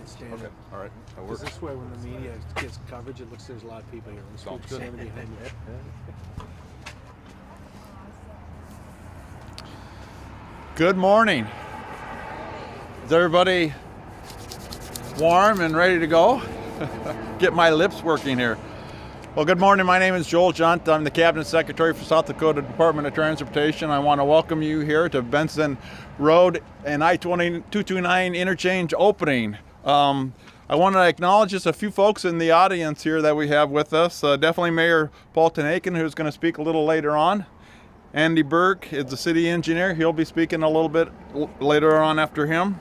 fine standing. Okay, all right, that Because works. this way, when the media gets coverage, it looks there's a lot of people here. There's Sounds people good. standing behind you. Good morning. Is everybody warm and ready to go? Get my lips working here. Well, good morning. My name is Joel Junt. I'm the Cabinet Secretary for South Dakota Department of Transportation. I want to welcome you here to Benson Road and I-229 interchange opening. I want to acknowledge just a few folks in the audience here that we have with us. Definitely Mayor Paul Tenaiken, who's going to speak a little later on. Andy Burke is the city engineer. He'll be speaking a little bit later on after him.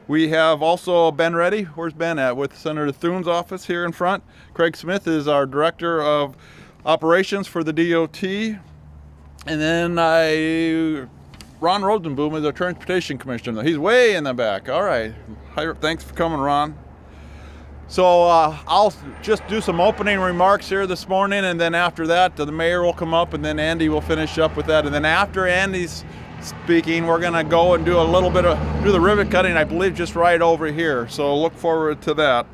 We have also Ben Reddy. Where's Ben at? With Senator Thune's office here in front. Craig Smith is our Director of Operations for the DOT. And then Ron Rosenboom is our Transportation Commissioner. He's way in the back. All right. Thanks for coming, Ron. So I'll just do some opening remarks here this morning, and then after that, the mayor will come up, and then Andy will finish up with that. And then after Andy's speaking, we're gonna go and do the ribbon cutting, I believe, just right over here. So look forward to that.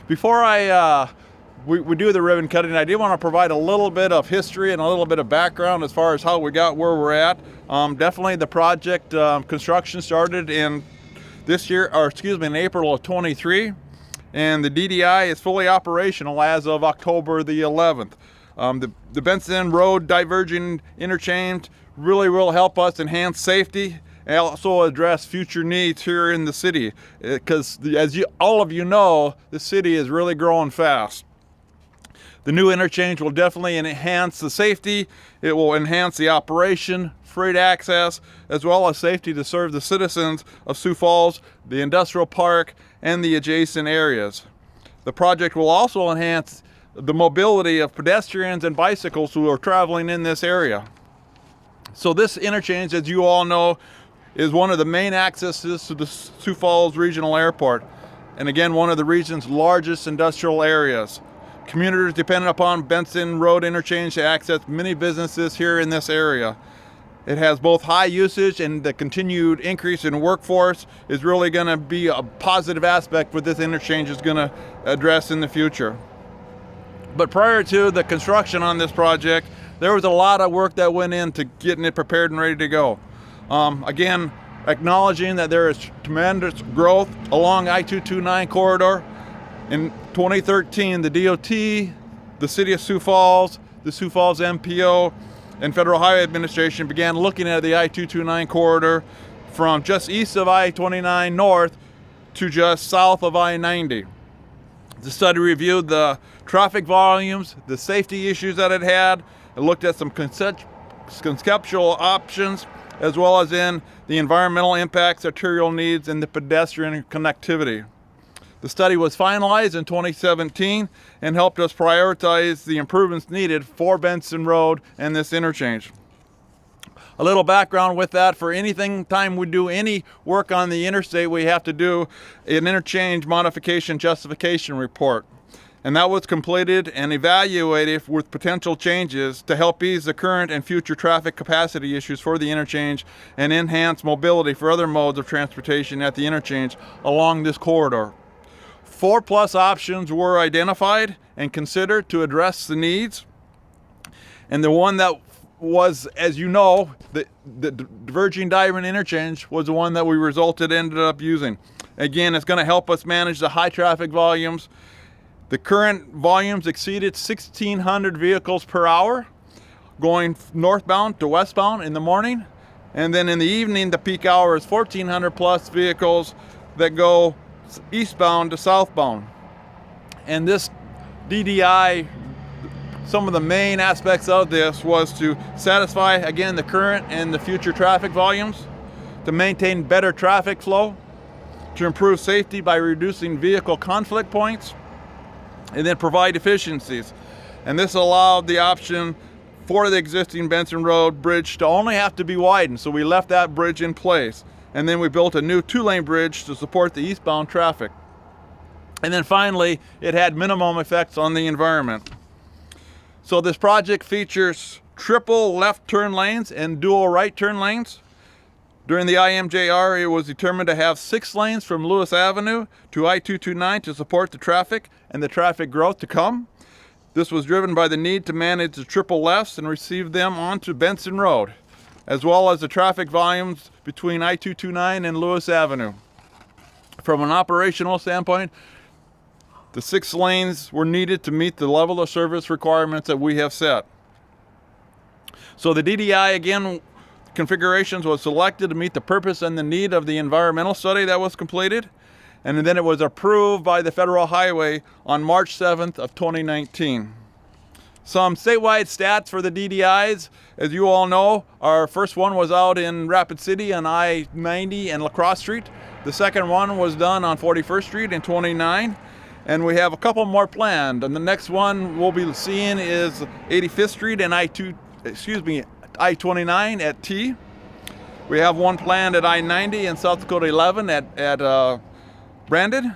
Before we do the ribbon cutting, I do want to provide a little bit of history and a little bit of background as far as how we got where we're at. Definitely the project construction started in April of 23, and the DDI is fully operational as of October the 11th. The Benson Road diverging interchange really will help us enhance safety and also address future needs here in the city, because as all of you know, the city is really growing fast. The new interchange will definitely enhance the safety. It will enhance the operation, freight access, as well as safety to serve the citizens of Sioux Falls, the industrial park, and the adjacent areas. The project will also enhance the mobility of pedestrians and bicycles who are traveling in this area. So this interchange, as you all know, is one of the main accesses to the Sioux Falls Regional Airport, and again, one of the region's largest industrial areas. Commuters depend upon Benson Road interchange to access many businesses here in this area. It has both high usage, and the continued increase in workforce is really going to be a positive aspect what this interchange is going to address in the future. But prior to the construction on this project, there was a lot of work that went into getting it prepared and ready to go. Again, acknowledging that there is tremendous growth along I-229 corridor. In 2013, the DOT, the City of Sioux Falls, the Sioux Falls MPO, and Federal Highway Administration began looking at the I-229 corridor from just east of I-29 north to just south of I-90. The study reviewed the traffic volumes, the safety issues that it had, and looked at some conceptual options, as well as in the environmental impacts, arterial needs, and the pedestrian connectivity. The study was finalized in 2017 and helped us prioritize the improvements needed for Benson Road and this interchange. A little background with that: for anything time we do any work on the interstate, we have to do an interchange modification justification report. And that was completed and evaluated with potential changes to help ease the current and future traffic capacity issues for the interchange and enhance mobility for other modes of transportation at the interchange along this corridor. 4+ options were identified and considered to address the needs. And the one that was, as you know, the diverging diamond interchange was the one that we ended up using. Again, it's going to help us manage the high traffic volumes. The current volumes exceeded 1,600 vehicles per hour going northbound to westbound in the morning. And then in the evening, the peak hour is 1,400 plus vehicles that go eastbound to southbound. And this DDI, some of the main aspects of this was to satisfy, again, the current and the future traffic volumes, to maintain better traffic flow, to improve safety by reducing vehicle conflict points, and then provide efficiencies. And this allowed the option for the existing Benson Road bridge to only have to be widened, so we left that bridge in place. And then we built a new 2-lane bridge to support the eastbound traffic. And then finally, it had minimum effects on the environment. So this project features triple left turn lanes and dual right turn lanes. During the IMJR, it was determined to have 6 lanes from Lewis Avenue to I-229 to support the traffic and the traffic growth to come. This was driven by the need to manage the triple lefts and receive them onto Benson Road, as well as the traffic volumes between I-229 and Lewis Avenue. From an operational standpoint, the 6 lanes were needed to meet the level of service requirements that we have set. So the DDI, again, configurations was selected to meet the purpose and the need of the environmental study that was completed. And then it was approved by the Federal Highway on March 7th of 2019. Some statewide stats for the DDIs. As you all know, our first one was out in Rapid City on I-90 and La Crosse Street. The second one was done on 41st Street in 29. And we have a couple more planned. And the next one we'll be seeing is 85th Street and I-29 at T. We have one planned at I-90 and South Dakota 11 at Brandon.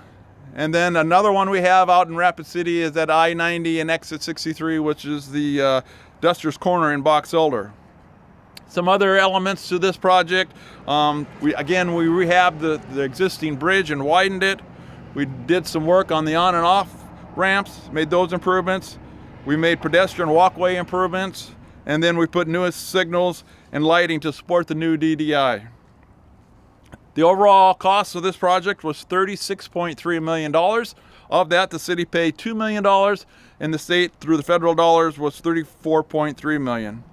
And then another one we have out in Rapid City is at I-90 and exit 63, which is the Duster's Corner in Box Elder. Some other elements to this project. We rehabbed the existing bridge and widened it. We did some work on the on and off ramps, made those improvements. We made pedestrian walkway improvements, and then we put newest signals and lighting to support the new DDI. The overall cost of this project was $36.3 million. Of that, the city paid $2 million, and the state, through the federal dollars, was $34.3 million.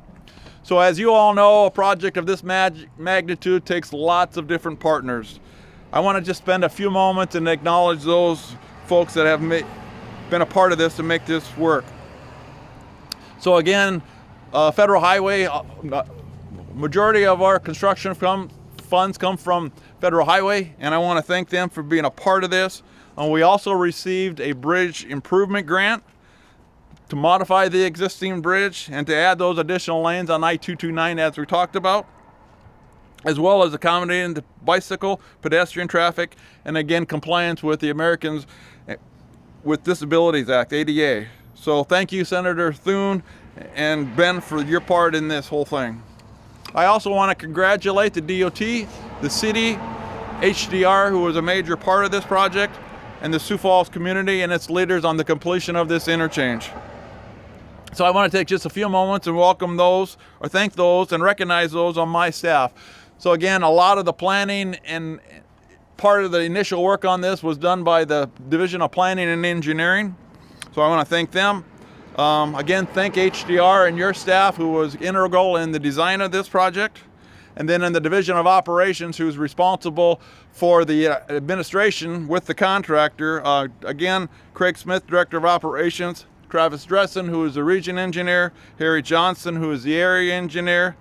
So as you all know, a project of this magnitude takes lots of different partners. I want to just spend a few moments and acknowledge those folks that have been a part of this to make this work. So again, Federal Highway, majority of our construction funds come from Federal Highway, and I want to thank them for being a part of this. We also received a bridge improvement grant to modify the existing bridge and to add those additional lanes on I-229 as we talked about, as well as accommodating the bicycle, pedestrian traffic, and again, compliance with the Americans with Disabilities Act, ADA. So thank you, Senator Thune and Ben, for your part in this whole thing. I also want to congratulate the DOT, the city, HDR, who was a major part of this project, and the Sioux Falls community and its leaders on the completion of this interchange. So I want to take just a few moments and welcome those, or thank those, and recognize those on my staff. So again, a lot of the planning and part of the initial work on this was done by the Division of Planning and Engineering. So I want to thank them. Again, thank HDR and your staff, who was integral in the design of this project. And then in the Division of Operations, who's responsible for the administration with the contractor. Again, Craig Smith, Director of Operations, Travis Dressen, who is the region engineer, Harry Johnson, who is the area engineer,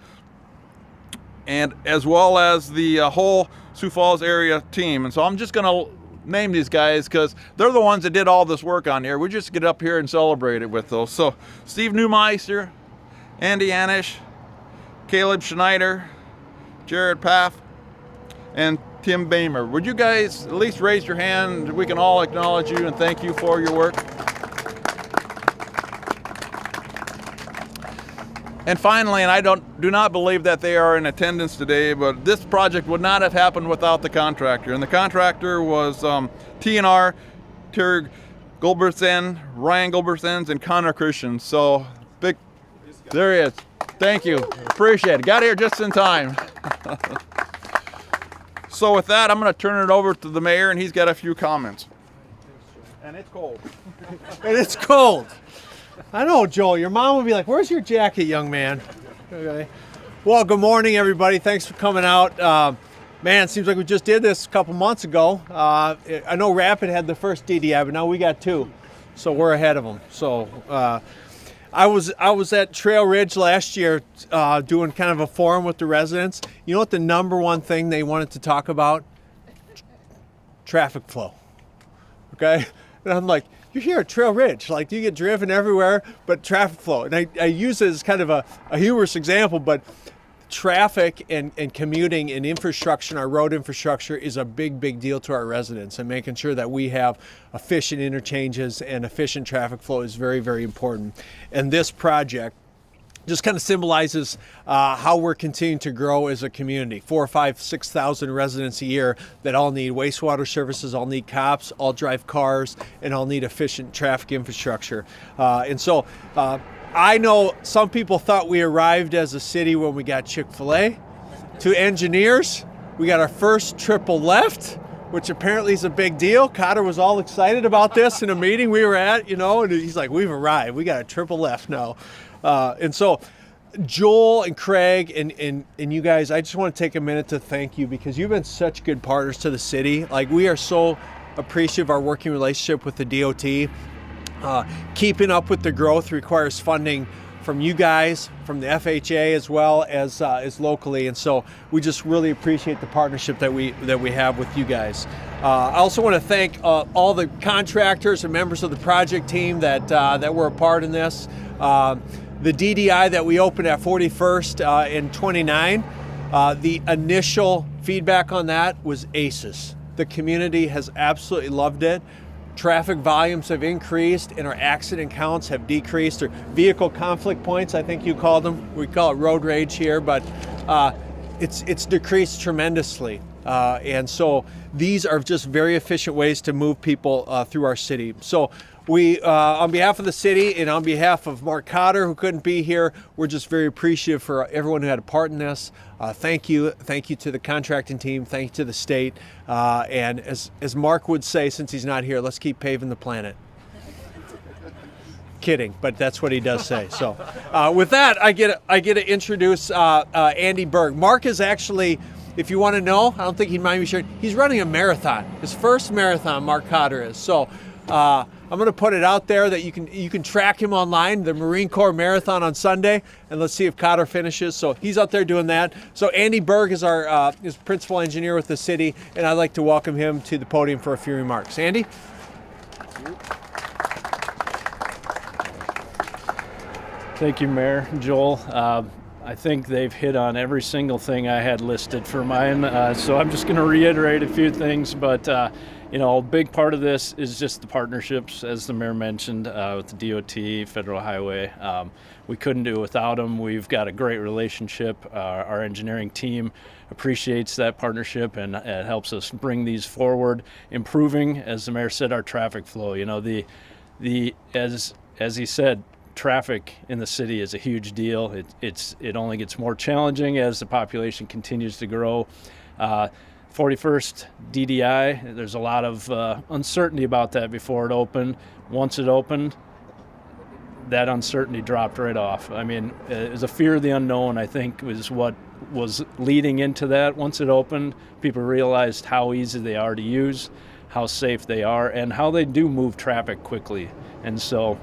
and as well as the whole Sioux Falls area team. And so I'm just gonna name these guys because they're the ones that did all this work on here. We just get up here and celebrate it with those. So Steve Neumeister, Andy Anish, Caleb Schneider, Jared Paff, and Tim Bamer. Would you guys at least raise your hand? We can all acknowledge you and thank you for your work. And finally, and I do not believe that they are in attendance today, but this project would not have happened without the contractor. And the contractor was T&R, Terry Goldbertsen, Ryan Goldbertsens, and Connor Christian. So big, there he is. Thank you, appreciate it. Got here just in time. So with that, I'm gonna turn it over to the mayor, and he's got a few comments. And it's cold. And it's cold. I know, Joel, your mom would be like, where's your jacket, young man? Okay. Well, good morning, everybody. Thanks for coming out. Man, it seems like we just did this a couple months ago. I know Rapid had the first DDI, but now we got 2. So we're ahead of them. So I was at Trail Ridge last year doing kind of a forum with the residents. You know what the #1 thing they wanted to talk about? Traffic flow. Okay? And I'm like, you're here at Trail Ridge, like you get driven everywhere, but traffic flow. And I use it as kind of a humorous example, but traffic and commuting and infrastructure, our road infrastructure, is a big deal to our residents, and making sure that we have efficient interchanges and efficient traffic flow is very important. And this project just kind of symbolizes how we're continuing to grow as a community. 4,000, 5,000, 6,000 residents a year that all need wastewater services, all need cops, all drive cars, and all need efficient traffic infrastructure. And so I know some people thought we arrived as a city when we got Chick-fil-A. To engineers, we got our first triple left, which apparently is a big deal. Cotter was all excited about this in a meeting we were at, you know, and he's like, we've arrived. We got a triple left now. And so Joel and Craig and you guys, I just want to take a minute to thank you because you've been such good partners to the city. Like, we are so appreciative of our working relationship with the DOT. Keeping up with the growth requires funding from you guys, from the FHWA, as well as locally, and so we just really appreciate the partnership that we have with you guys. I also want to thank all the contractors and members of the project team that were a part in this. The DDI that we opened at 41st and 29, the initial feedback on that was aces. The community has absolutely loved it. Traffic volumes have increased and our accident counts have decreased, or vehicle conflict points, I think you called them. We call it road rage here, but it's decreased tremendously. And so these are just very efficient ways to move people through our city. So we, on behalf of the city and on behalf of Mark Cotter, who couldn't be here, we're just very appreciative for everyone who had a part in this. Thank you to the contracting team. Thank you to the state. And as Mark would say, since he's not here, let's keep paving the planet. Kidding, but that's what he does say. So with that, I get to introduce Andy Berg. Mark is actually, if you want to know, I don't think he'd mind me sharing, he's running a marathon. His first marathon, Mark Cotter is. So I'm going to put it out there that you can track him online, the Marine Corps Marathon on Sunday, and let's see if Cotter finishes. So he's out there doing that. So Andy Berg is our is principal engineer with the city, and I'd like to welcome him to the podium for a few remarks. Andy? Thank you, Mayor. Joel. I think they've hit on every single thing I had listed for mine, so I'm just going to reiterate a few things, but a big part of this is just the partnerships, as the mayor mentioned, with the DOT, Federal Highway. We couldn't do it without them. We've got a great relationship. Our engineering team appreciates that partnership, and it helps us bring these forward, improving, as the mayor said, our traffic flow. As he said, traffic in the city is a huge deal. It only gets more challenging as the population continues to grow. 41st DDI, there's a lot of uncertainty about that before it opened. Once it opened, that uncertainty dropped right off. I mean, it was a fear of the unknown, I think, was what was leading into that. Once it opened, people realized how easy they are to use, how safe they are, and how they do move traffic quickly. And so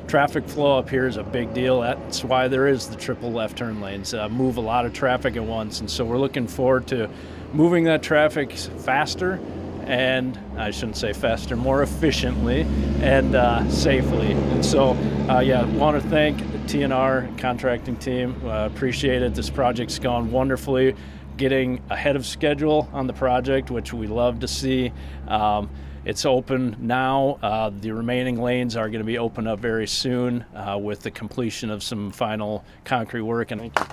traffic flow up here is a big deal. That's why there is the triple left turn lanes, move a lot of traffic at once. And so we're looking forward to moving that traffic faster, and I shouldn't say faster, more efficiently and safely. And so, want to thank the TNR contracting team. Appreciate it. This project's gone wonderfully, getting ahead of schedule on the project, which we love to see. It's open now. The remaining lanes are going to be opened up very soon with the completion of some final concrete work. And thank you.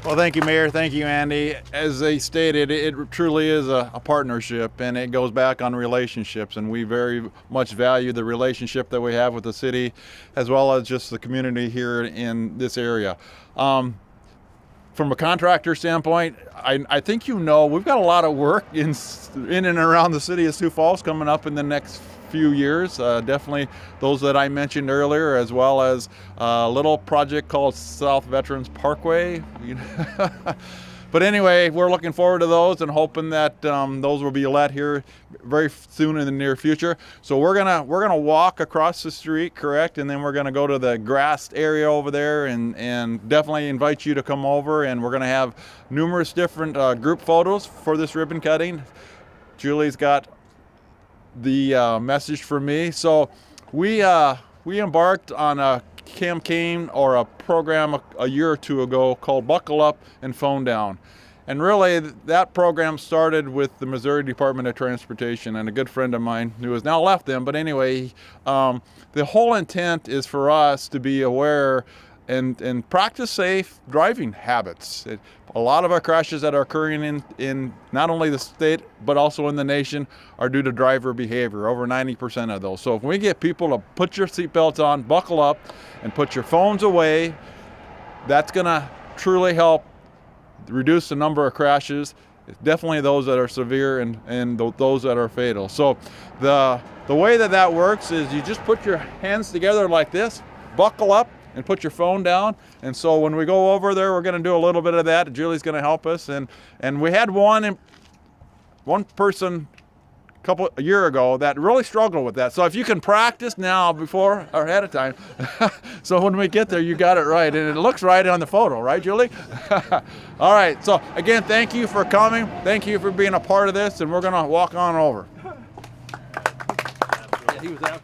Well, thank you, Mayor. Thank you, Andy. As they stated, it truly is a partnership, and it goes back on relationships, and we very much value the relationship that we have with the city, as well as just the community here in this area. From a contractor standpoint, I think we've got a lot of work in and around the city of Sioux Falls coming up in the next few years. Definitely those that I mentioned earlier, as well as a little project called South Veterans Parkway. But anyway, we're looking forward to those and hoping that those will be let here very soon in the near future. So we're gonna walk across the street, correct, and then we're gonna go to the grassed area over there, and definitely invite you to come over. And we're gonna have numerous different group photos for this ribbon cutting. Julie's got the message for me. So we embarked on a campaign or a program a year or two ago called Buckle Up and Phone Down. And really, that program started with the Missouri Department of Transportation and a good friend of mine who has now left them. But anyway, the whole intent is for us to be aware and practice safe driving habits. A lot of our crashes that are occurring in not only the state, but also in the nation are due to driver behavior, over 90% of those. So if we get people to put your seatbelts on, buckle up, and put your phones away, that's gonna truly help reduce the number of crashes, definitely those that are severe and those that are fatal. So the way that works is you just put your hands together like this, buckle up, and put your phone down. And so when we go over there, we're going to do a little bit of that. Julie's going to help us. And we had one person a year ago that really struggled with that. So if you can practice now before or ahead of time, so when we get there, you got it right. And it looks right on the photo, right, Julie? All right. So again, thank you for coming. Thank you for being a part of this. And we're going to walk on over. Yeah, he was out.